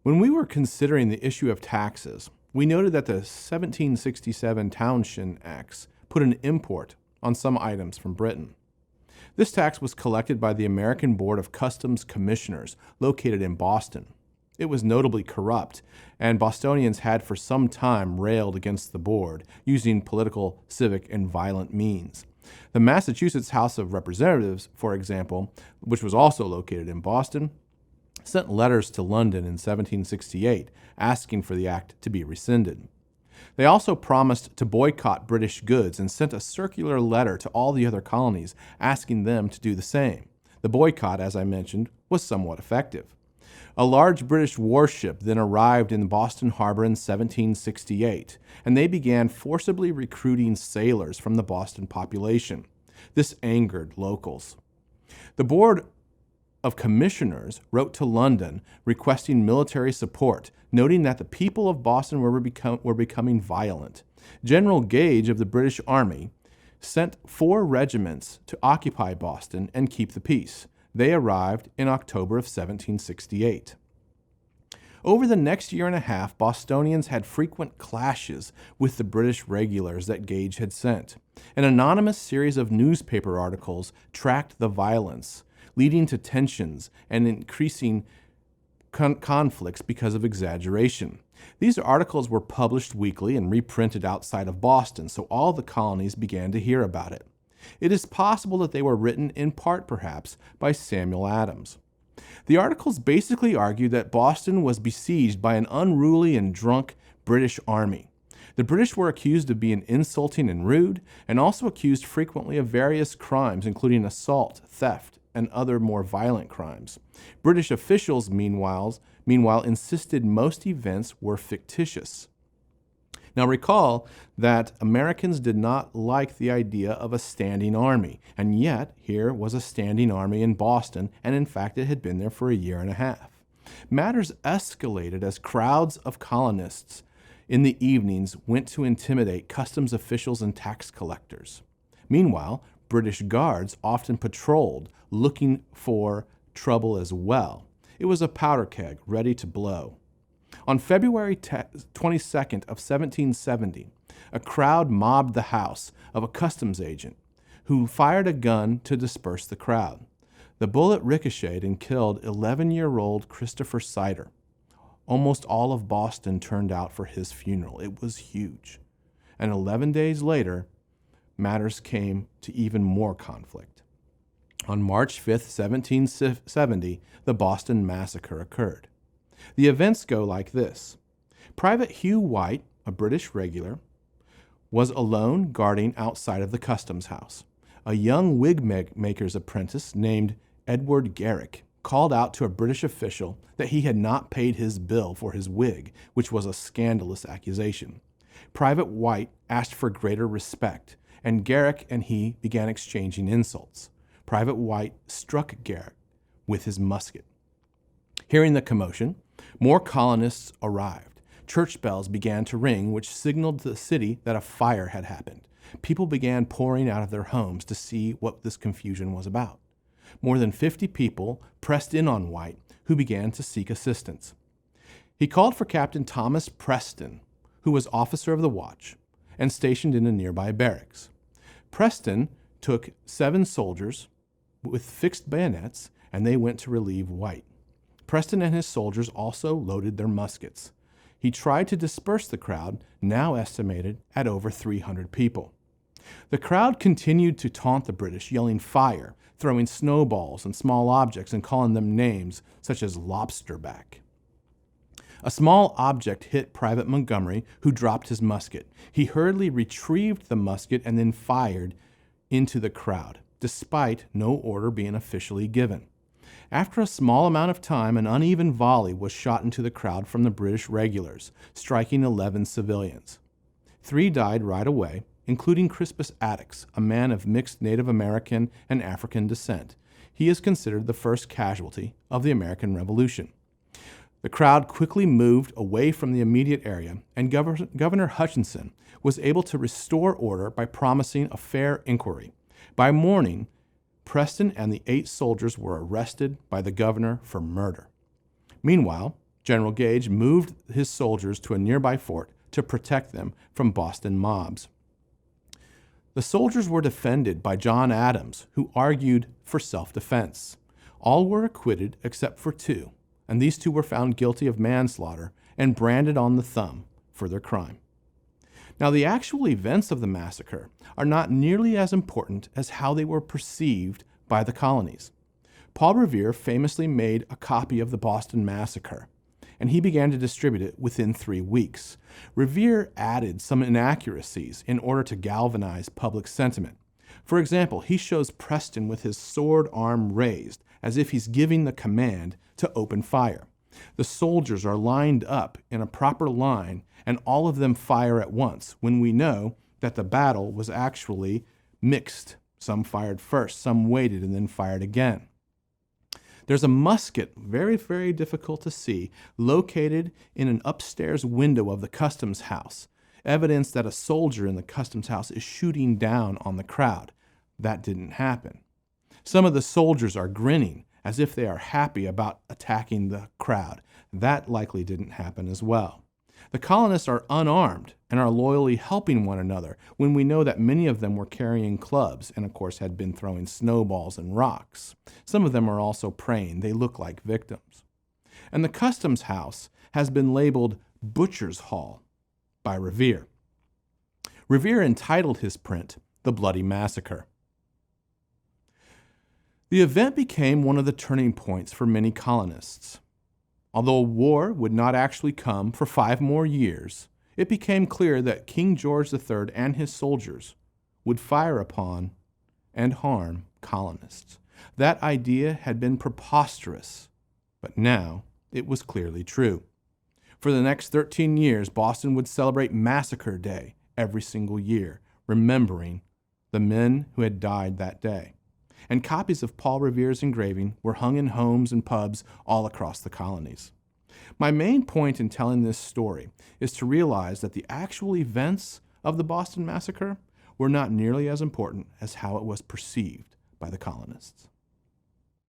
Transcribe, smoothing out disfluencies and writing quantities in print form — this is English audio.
When we were considering the issue of taxes, we noted that the 1767 Townshend Acts put an import on some items from Britain. This tax was collected by the American Board of Customs Commissioners located in Boston. It was notably corrupt, and Bostonians had for some time railed against the board, using political, civic, and violent means. The Massachusetts House of Representatives, for example, which was also located in Boston, sent letters to London in 1768 asking for the act to be rescinded. They also promised to boycott British goods and sent a circular letter to all the other colonies asking them to do the same. The boycott, as I mentioned, was somewhat effective. A large British warship then arrived in Boston Harbor in 1768, and they began forcibly recruiting sailors from the Boston population. This angered locals. The Board of Commissioners wrote to London requesting military support, noting that the people of Boston were becoming violent. General Gage of the British Army sent 4 regiments to occupy Boston and keep the peace. They arrived in October of 1768. Over the next year and a half, Bostonians had frequent clashes with the British regulars that Gage had sent. An anonymous series of newspaper articles tracked the violence, leading to tensions and increasing conflicts because of exaggeration. These articles were published weekly and reprinted outside of Boston, so all the colonies began to hear about it. It is possible that they were written in part, perhaps, by Samuel Adams. The articles basically argued that Boston was besieged by an unruly and drunk British army. The British were accused of being insulting and rude, and also accused frequently of various crimes, including assault, theft, and other more violent crimes. British officials, meanwhile, insisted most events were fictitious. Now recall that Americans did not like the idea of a standing army, and yet here was a standing army in Boston, and in fact it had been there for a year and a half. Matters escalated as crowds of colonists in the evenings went to intimidate customs officials and tax collectors. Meanwhile, British guards often patrolled, looking for trouble as well. It was a powder keg ready to blow. On February 22nd of 1770, a crowd mobbed the house of a customs agent who fired a gun to disperse the crowd. The bullet ricocheted and killed 11-year-old Christopher Sider. Almost all of Boston turned out for his funeral. It was huge. And 11 days later, matters came to even more conflict. On March 5th, 1770, the Boston Massacre occurred. The events go like this. Private Hugh White, a British regular, was alone guarding outside of the customs house. A young wig maker's apprentice named Edward Garrick called out to a British official that he had not paid his bill for his wig, which was a scandalous accusation. Private White asked for greater respect, and Garrick and he began exchanging insults. Private White struck Garrick with his musket. Hearing the commotion, more colonists arrived. Church bells began to ring, which signaled to the city that a fire had happened. People began pouring out of their homes to see what this confusion was about. More than 50 people pressed in on White, who began to seek assistance. He called for Captain Thomas Preston, who was officer of the watch and stationed in a nearby barracks. Preston took 7 soldiers with fixed bayonets, and they went to relieve White. Preston and his soldiers also loaded their muskets. He tried to disperse the crowd, now estimated at over 300 people. The crowd continued to taunt the British, yelling fire, throwing snowballs and small objects, and calling them names such as lobsterback. A small object hit Private Montgomery, who dropped his musket. He hurriedly retrieved the musket and then fired into the crowd, despite no order being officially given. After a small amount of time, an uneven volley was shot into the crowd from the British regulars, striking 11 civilians. 3 died right away, including Crispus Attucks, a man of mixed Native American and African descent. He is considered the first casualty of the American Revolution. The crowd quickly moved away from the immediate area, and Governor Hutchinson was able to restore order by promising a fair inquiry. By morning, Preston and the 8 soldiers were arrested by the governor for murder. Meanwhile, General Gage moved his soldiers to a nearby fort to protect them from Boston mobs. The soldiers were defended by John Adams, who argued for self-defense. All were acquitted except for two, and these two were found guilty of manslaughter and branded on the thumb for their crime. Now, the actual events of the massacre are not nearly as important as how they were perceived by the colonies. Paul Revere famously made a copy of the Boston Massacre, and he began to distribute it within 3 weeks. Revere added some inaccuracies in order to galvanize public sentiment. For example, he shows Preston with his sword arm raised, as if he's giving the command to open fire. The soldiers are lined up in a proper line, and all of them fire at once, when we know that the battle was actually mixed. Some fired first, some waited, and then fired again. There's a musket, very, very difficult to see, located in an upstairs window of the customs house, evidence that a soldier in the customs house is shooting down on the crowd. That didn't happen. Some of the soldiers are grinning as if they are happy about attacking the crowd. That likely didn't happen as well. The colonists are unarmed and are loyally helping one another when we know that many of them were carrying clubs and, of course, had been throwing snowballs and rocks. Some of them are also praying. They look like victims. And the customs house has been labeled Butcher's Hall by Revere. Revere entitled his print The Bloody Massacre. The event became one of the turning points for many colonists. Although war would not actually come for 5 more years, it became clear that King George III and his soldiers would fire upon and harm colonists. That idea had been preposterous, but now it was clearly true. For the next 13 years, Boston would celebrate Massacre Day every single year, remembering the men who had died that day. And copies of Paul Revere's engraving were hung in homes and pubs all across the colonies. My main point in telling this story is to realize that the actual events of the Boston Massacre were not nearly as important as how it was perceived by the colonists.